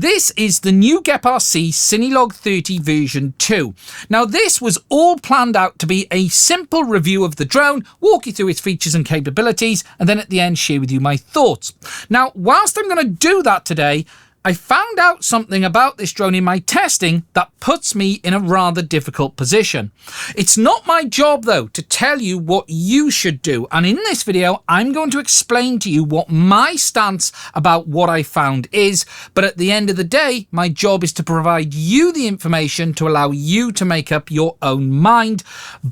this is the new Geprc CineLog30 version 2. Now, this was all planned out to be a simple review of the drone, walk you through its features and capabilities, and then at the end share with you my thoughts. Now, whilst I'm going to do that today, I found out something about this drone in my testing that puts me in a rather difficult position. It's not my job, though, to tell you what you should do. And in this video, I'm going to explain to you what my stance about what I found is. But at the end of the day, my job is to provide you the information to allow you to make up your own mind.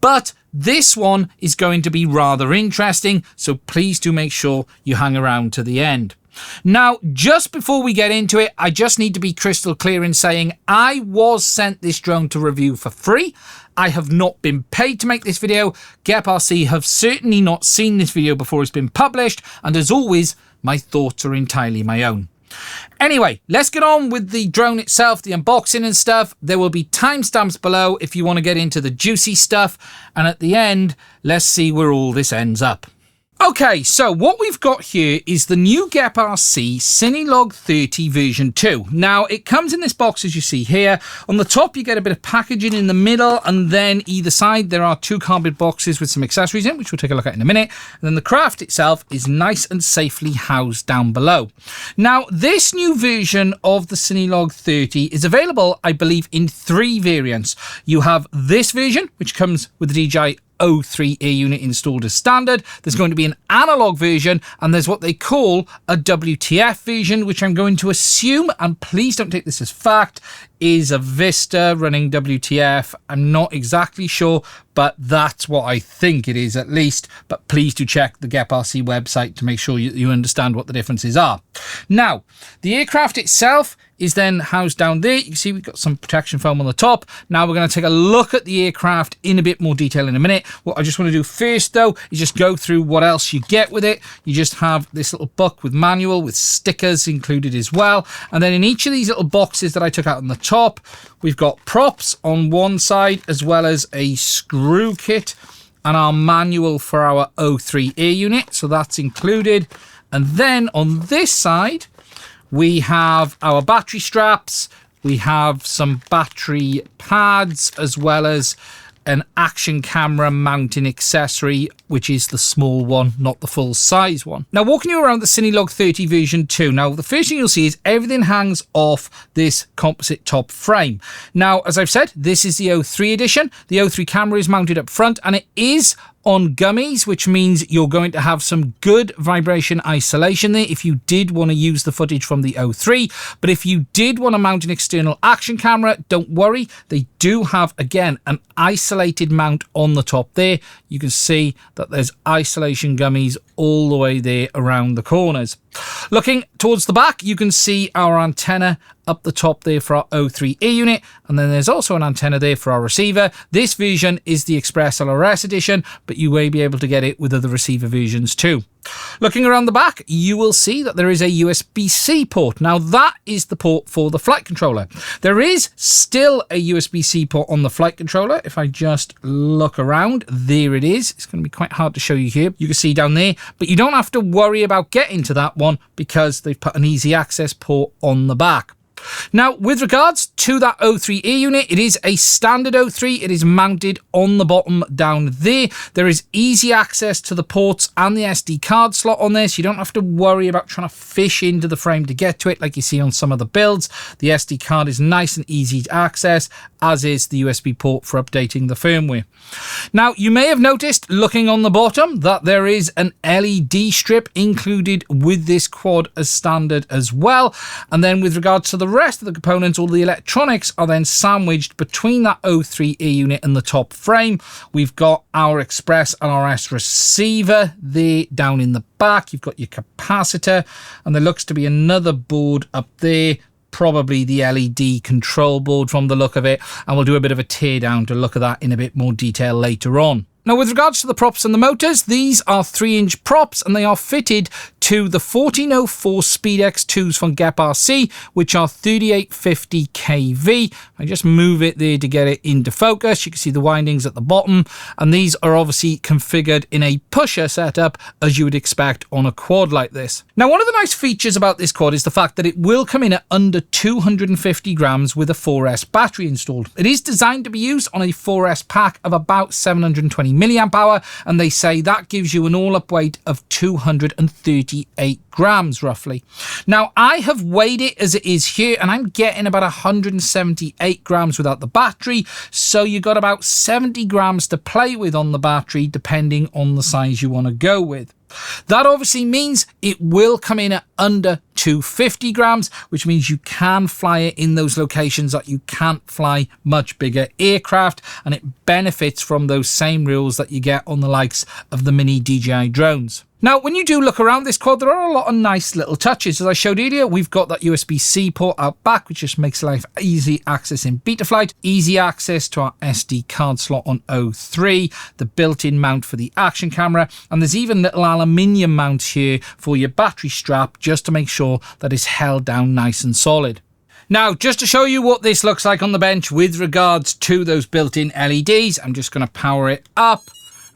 But this one is going to be rather interesting, so please do make sure you hang around to the end. Now, just before we get into it, I just need to be crystal clear in saying I was sent this drone to review for free. I have not been paid to make this video. Geprc have certainly not seen this video before it's been published, and as always, my thoughts are entirely my own. Anyway, let's get on with the drone itself, the unboxing and stuff. There will be timestamps below if you want to get into the juicy stuff, and at the end, let's see where all this ends up. Okay, so what we've got here is the new Geprc CineLog30 version 2. Now, it comes in this box as you see here. On the top, you get a bit of packaging in the middle, and then either side, there are two cardboard boxes with some accessories in, which we'll take a look at in a minute. And then the craft itself is nice and safely housed down below. Now, this new version of the CineLog30 is available, I believe, in 3 variants. You have this version, which comes with the DJI O3 air unit installed as standard. There's going to be an analog version, and there's what they call a WTF version, which I'm going to assume, and please don't take this as fact, is a Vista running WTF. I'm not exactly sure, but that's what I think it is at least. But please do check the Geprc website to make sure you understand what the differences are. Now, the aircraft itself is then housed down there. You can see we've got some protection foam on the top. Now we're going to take a look at the aircraft in a bit more detail in a minute. What I just want to do first, though, is just go through what else you get with it. You just have this little book with manual with stickers included as well. And then in each of these little boxes that I took out on the top, we've got props on one side as well as a screw kit and our manual for our O3 air unit. So that's included. And then on this side, we have our battery straps, we have some battery pads, as well as an action camera mounting accessory, which is the small one, not the full size one. Now, walking you around the CineLog30 version 2. Now, the first thing you'll see is everything hangs off this composite top frame. Now, as I've said, this is the O3 edition. The O3 camera is mounted up front, and it is on gummies, which means you're going to have some good vibration isolation there if you did want to use the footage from the O3. But if you did want to mount an external action camera, don't worry, they do have, again, an isolated mount on the top there. You can see that there's isolation gummies all the way there around the corners. Looking towards the back, you can see our antenna up the top there for our O3 air unit, and then there's also an antenna there for our receiver. This version is the Express LRS edition, but you may be able to get it with other receiver versions too. Looking around the back, you will see that there is a USB-C port. Now, that is the port for the flight controller. There is still a USB-C port on the flight controller. If I just look around, there it is. It's going to be quite hard to show you here. You can see down there, but you don't have to worry about getting to that one because they've put an easy access port on the back. Now, with regards to that O3 air unit, it is a standard O3. It is mounted on the bottom down there. There is easy access to the ports and the SD card slot on this. You don't have to worry about trying to fish into the frame to get to it like you see on some of the builds. The SD card is nice and easy to access, as is the USB port for updating the firmware. Now, you may have noticed, looking on the bottom, that there is an LED strip included with this quad as standard as well. And then with regards to the rest of the components, all the electronics are then sandwiched between that O3 air unit and the top frame. We've got our Express LRS receiver there down in the back. You've got your capacitor, and there looks to be another board up there, probably the LED control board from the look of it, and we'll do a bit of a teardown to look at that in a bit more detail later on. Now, with regards to the props and the motors, these are 3-inch props and they are fitted to the 1404 SpeedX2s from Geprc, which are 3850 kV. I just move it there to get it into focus. You can see the windings at the bottom, and these are obviously configured in a pusher setup as you would expect on a quad like this. Now, one of the nice features about this quad is the fact that it will come in at under 250 grams with a 4S battery installed. It is designed to be used on a 4S pack of about 720 milliamp hour, and they say that gives you an all-up weight of 238 grams roughly. Now, I have weighed it as it is here, and I'm getting about 178 grams without the battery, so you got about 70 grams to play with on the battery depending on the size you want to go with. That obviously means it will come in at under 250 grams, which means you can fly it in those locations that you can't fly much bigger aircraft, and it benefits from those same rules that you get on the likes of the mini DJI drones. Now, when you do look around this quad, there are a lot of nice little touches. As I showed earlier, we've got that USB-C port out back, which just makes life easy access in Betaflight, easy access to our SD card slot on O3, the built-in mount for the action camera, and there's even little aluminium mounts here for your battery strap, just to make sure that it's held down nice and solid. Now, just to show you what this looks like on the bench with regards to those built-in LEDs, I'm just going to power it up.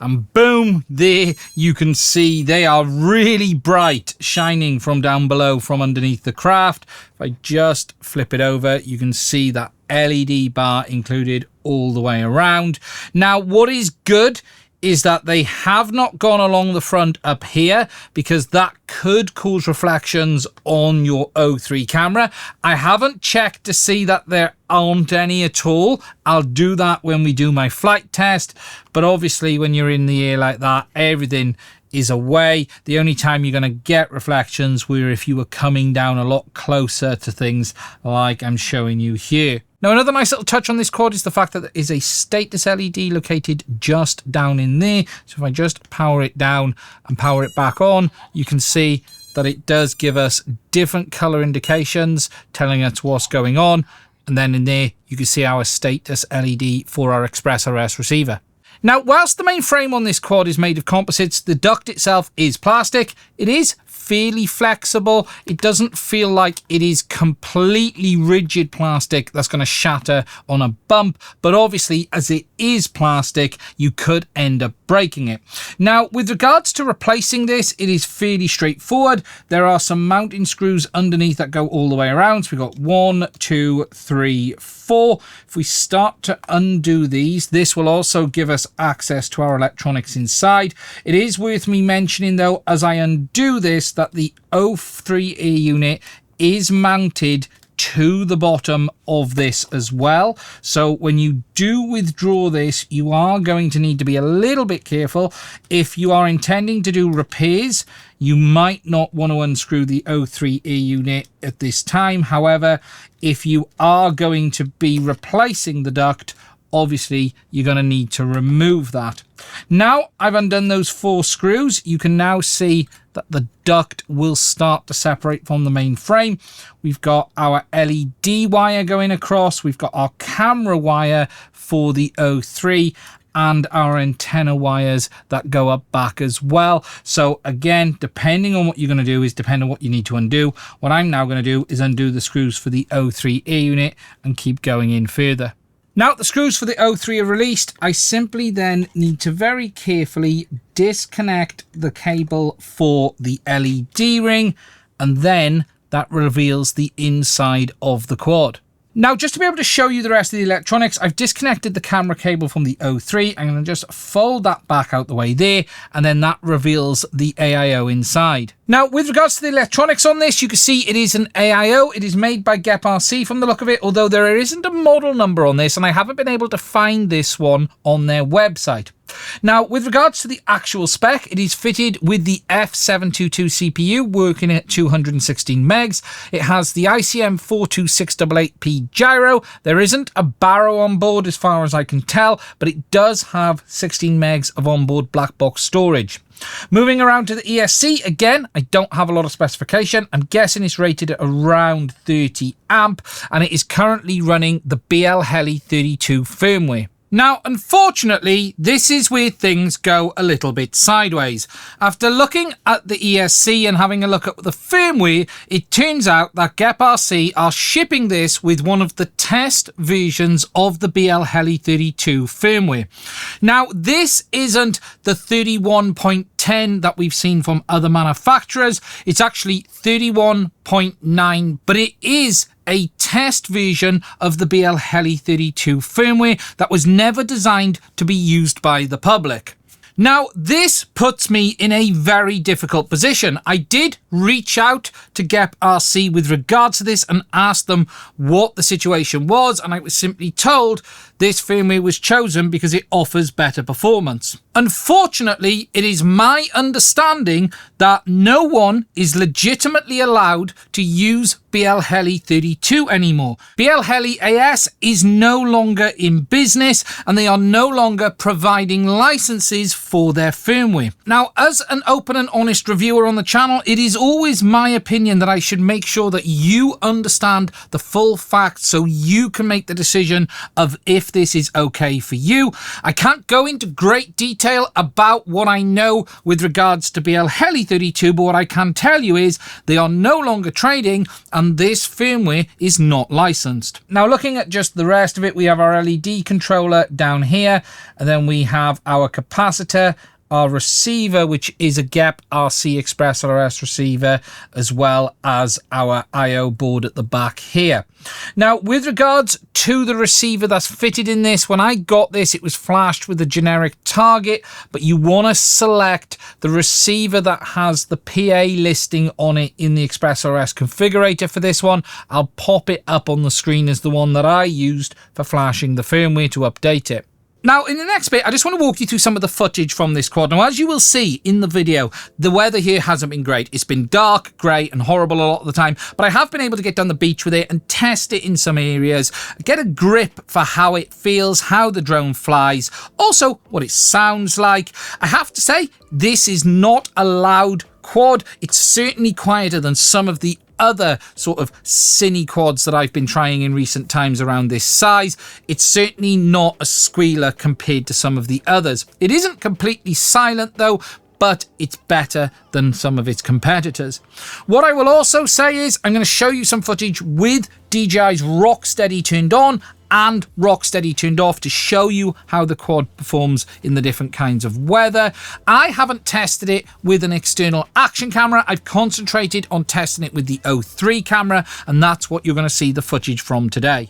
And boom, there you can see they are really bright, shining from down below from underneath the craft. If I just flip it over, you can see that LED bar included all the way around. Now, what is good is that they have not gone along the front up here, because that could cause reflections on your O3 camera. I haven't checked to see that there aren't any at all. I'll do that when we do my flight test, but obviously when you're in the air like that, everything is away. The only time you're going to get reflections were if you were coming down a lot closer to things like I'm showing you here. Now, another nice little touch on this quad is the fact that there is a status LED located just down in there. So if I just power it down and power it back on, you can see that it does give us different color indications telling us what's going on. And then in there, you can see our status LED for our Express RS receiver. Now, whilst the main frame on this quad is made of composites, the duct itself is plastic. It is fairly flexible. It doesn't feel like it is completely rigid plastic that's going to shatter on a bump, but obviously as it is plastic, you could end up breaking it. Now, with regards to replacing this, it is fairly straightforward. There are some mounting screws underneath that go all the way around. So we've got 1, 2, 3, 4. If we start to undo these, this will also give us access to our electronics inside. It is worth me mentioning though, as I undo this, that the O3 air unit is mounted to the bottom of this as well. So when you do withdraw this, you are going to need to be a little bit careful. If you are intending to do repairs, you might not want to unscrew the O3 air unit at this time. However, if you are going to be replacing the duct, obviously you're going to need to remove that. Now I've undone those 4 screws, you can now see that the duct will start to separate from the main frame. We've got our LED wire going across, we've got our camera wire for the O3, and our antenna wires that go up back as well. So again, depending on what you're going to do is depend on what you need to undo. What I'm now going to do is undo the screws for the O3 air unit and keep going in further. Now the screws for the O3 are released, I simply then need to very carefully disconnect the cable for the LED ring, and then that reveals the inside of the quad. Now, just to be able to show you the rest of the electronics, I've disconnected the camera cable from the O3. I'm going to just fold that back out the way there, and then that reveals the AIO inside. Now, with regards to the electronics on this, you can see it is an AIO. It is made by Geprc from the look of it, although there isn't a model number on this, and I haven't been able to find this one on their website. Now, with regards to the actual spec, it is fitted with the F722 CPU working at 216 megs. It has the ICM 42688P gyro. There isn't a barrow on board as far as I can tell, but it does have 16 megs of onboard black box storage. Moving around to the ESC, again, I don't have a lot of specification. I'm guessing it's rated at around 30 amp, and it is currently running the BL Heli 32 firmware. Now, unfortunately, this is where things go a little bit sideways. After looking at the ESC and having a look at the firmware, it turns out that Geprc are shipping this with one of the test versions of the BL-Heli32 firmware. Now, this isn't the 31.10 that we've seen from other manufacturers. It's actually 31.9, but it is a test version of the BL-Heli32 firmware that was never designed to be used by the public. Now, this puts me in a very difficult position. I did reach out to Geprc with regards to this and asked them what the situation was, and I was simply told this firmware was chosen because it offers better performance. Unfortunately, it is my understanding that no one is legitimately allowed to use BL-Heli32 anymore. BL-Heli AS is no longer in business and they are no longer providing licenses for their firmware. Now, as an open and honest reviewer on the channel, it is always my opinion that I should make sure that you understand the full facts so you can make the decision of if this is okay for you. I can't go into great detail about what I know with regards to BL-Heli32, but what I can tell you is they are no longer trading and this firmware is not licensed. Now, looking at just the rest of it, we have our LED controller down here, and then we have our capacitor, our receiver, which is a Geprc Express LRS receiver, as well as our I/O board at the back here. Now, with regards to the receiver that's fitted in this, when I got this, it was flashed with a generic target, but you want to select the receiver that has the PA listing on it in the Express LRS configurator for this one. I'll pop it up on the screen as the one that I used for flashing the firmware to update it. Now, in the next bit, I just want to walk you through some of the footage from this quad. Now, as you will see in the video, the weather here hasn't been great. It's been dark, grey, and horrible a lot of the time, but I have been able to get down the beach with it and test it in some areas, get a grip for how it feels, how the drone flies, also what it sounds like. I have to say, this is not a loud quad. It's certainly quieter than some of the other sort of cine quads that I've been trying in recent times around this size. It's certainly not a squealer compared to some of the others. It isn't completely silent though, but it's better than some of its competitors. What I will also say is I'm going to show you some footage with DJI's Rocksteady turned on and Rocksteady turned off to show you how the quad performs in the different kinds of weather. I haven't tested it with an external action camera. I've concentrated on testing it with the O3 camera, and that's what you're going to see the footage from today.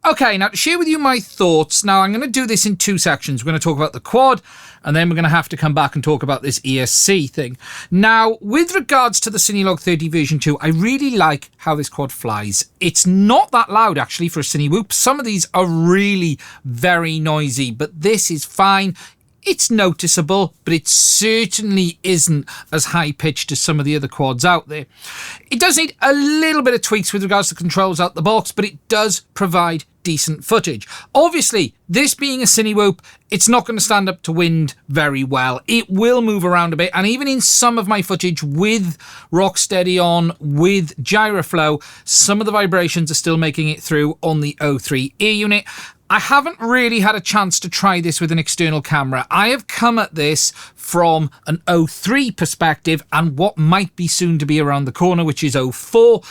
Okay, now to share with you my thoughts, now I'm going to do this in two sections. We're going to talk about the quad, and then we're going to have to come back and talk about this ESC thing. Now, with regards to the CineLog30 version 2, I really like how this quad flies. It's not that loud, actually, for a CineWhoop. Some of these are really very noisy, but this is fine. It's noticeable, but it certainly isn't as high-pitched as some of the other quads out there. It does need a little bit of tweaks with regards to controls out the box, but it does provide decent footage. Obviously, this being a CineWhoop, it's not going to stand up to wind very well. It will move around a bit, and even in some of my footage with Rocksteady on, with Gyroflow, some of the vibrations are still making it through on the O3 ear unit. I haven't really had a chance to try this with an external camera. I have come at this from an O3 perspective and what might be soon to be around the corner, which is O4,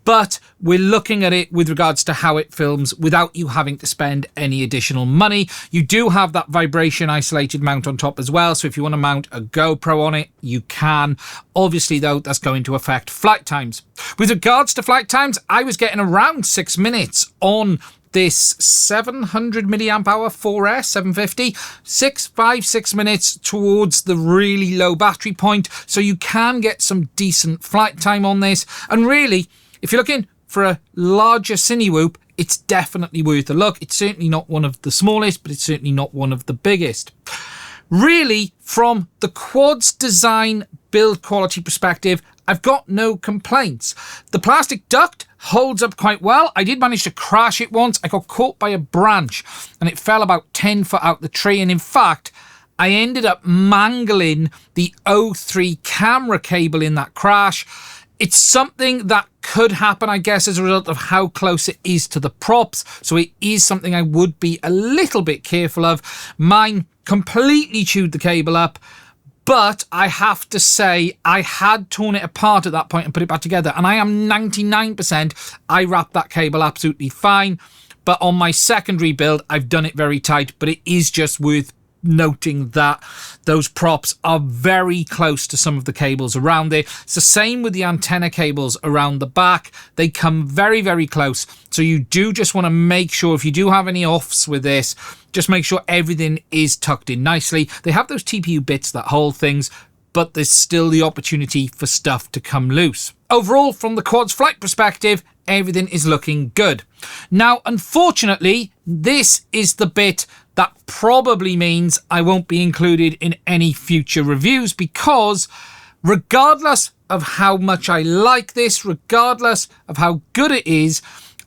but we're looking at it with regards to how it films without you having to spend any additional money. You do have that vibration isolated mount on top as well, so if you want to mount a GoPro on it, you can. Obviously, though, that's going to affect flight times. With regards to flight times, I was getting around 6 minutes on this 700 milliamp hour 4S 750, 6 minutes towards the really low battery point, so you can get some decent flight time on this. And really, if you're looking for a larger CineWhoop, it's definitely worth a look. It's certainly not one of the smallest, but it's certainly not one of the biggest. Really, from the quad's design build quality perspective, I've got no complaints. The plastic duct holds up quite well. I did manage to crash it once. I got caught by a branch and it fell about 10 foot out the tree. And in fact, I ended up mangling the O3 camera cable in that crash. It's something that could happen, I guess, as a result of how close it is to the props. So it is something I would be a little bit careful of. Mine completely chewed the cable up. But I have to say, I had torn it apart at that point and put it back together. And I am 99% I wrapped that cable absolutely fine. But on my secondary build, I've done it very tight. But it is just worth noting that those props are very close to some of the cables around there. It's the same with the antenna cables around the back. They come very, very close. So you do just want to make sure, if you do have any offs with this, just make sure everything is tucked in nicely. They have those TPU bits that hold things, but there's still the opportunity for stuff to come loose. Overall, from the quad's flight perspective, everything is looking good. Now, unfortunately, this is the bit that probably means I won't be included in any future reviews, because regardless of how much I like this, regardless of how good it is,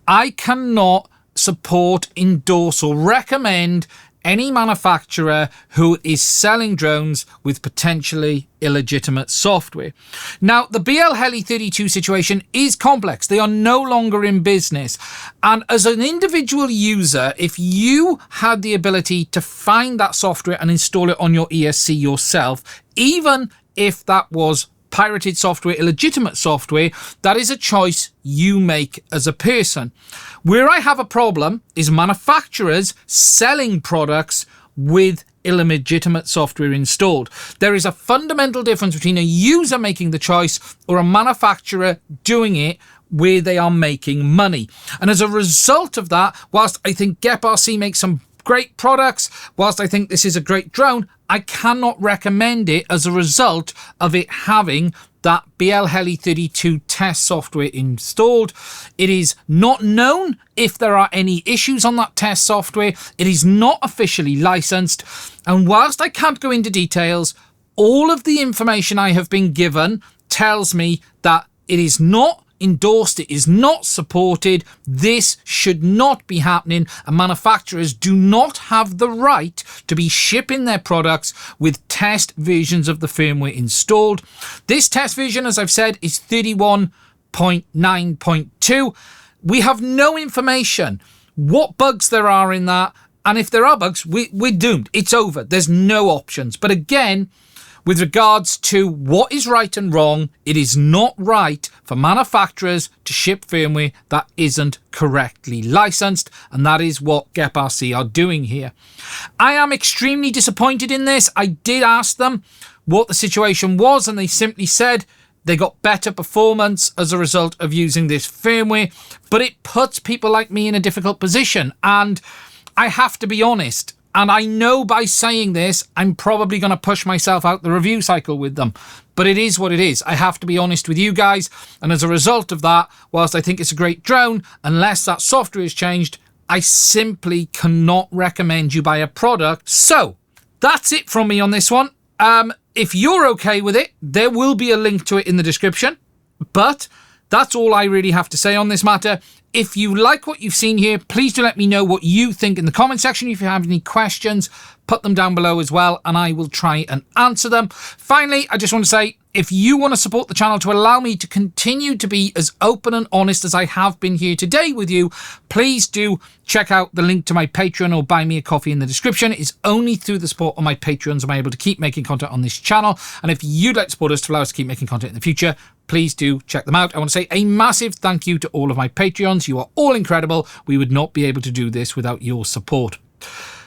I cannot support, endorse or recommend any manufacturer who is selling drones with potentially illegitimate software. Now, the BL Heli 32 situation is complex. They are no longer in business. And as an individual user, if you had the ability to find that software and install it on your ESC yourself, even if that was pirated software, illegitimate software, that is a choice you make as a person. Where I have a problem is manufacturers selling products with illegitimate software installed. There is a fundamental difference between a user making the choice or a manufacturer doing it where they are making money. And as a result of that, whilst I think Geprc makes some great products, whilst I think this is a great drone, I cannot recommend it as a result of it having that BL Heli 32 test software installed. It is not known if there are any issues on that test software. It is not officially licensed. And whilst I can't go into details, all of the information I have been given tells me that it is not endorsed, it is not supported, this should not be happening, and manufacturers do not have the right to be shipping their products with test versions of the firmware installed. This test version, as I've said, is 31.9.2. We have no information what bugs there are in that, and if there are bugs, we're doomed. It's over. There's no options. But again, with regards to what is right and wrong, it is not right for manufacturers to ship firmware that isn't correctly licensed, and that is what Geprc are doing here. I am extremely disappointed in this. I did ask them what the situation was, and they simply said They got better performance as a result of using this firmware, but it puts people like me in a difficult position. And I have to be honest, and I know by saying this, I'm probably going to push myself out the review cycle with them. But it is what it is. I have to be honest with you guys. And as a result of that, whilst I think it's a great drone, unless that software is changed, I simply cannot recommend you buy a product. So that's it from me on this one. If you're okay with it, there will be a link to it in the description. But that's all I really have to say on this matter. If you like what you've seen here, please do let me know what you think in the comment section. If you have any questions, put them down below as well, and I will try and answer them. Finally, I just want to say, if you want to support the channel to allow me to continue to be as open and honest as I have been here today with you, please do check out the link to my Patreon or buy me a coffee in the description. It's only through the support of my Patreons I'm able to keep making content on this channel. And if you'd like to support us to allow us to keep making content in the future, please do check them out. I want to say a massive thank you to all of my Patreons. You are all incredible. We would not be able to do this without your support.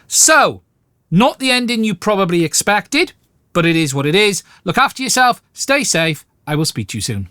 So, not the ending you probably expected, but it is what it is. Look after yourself, stay safe. I will speak to you soon.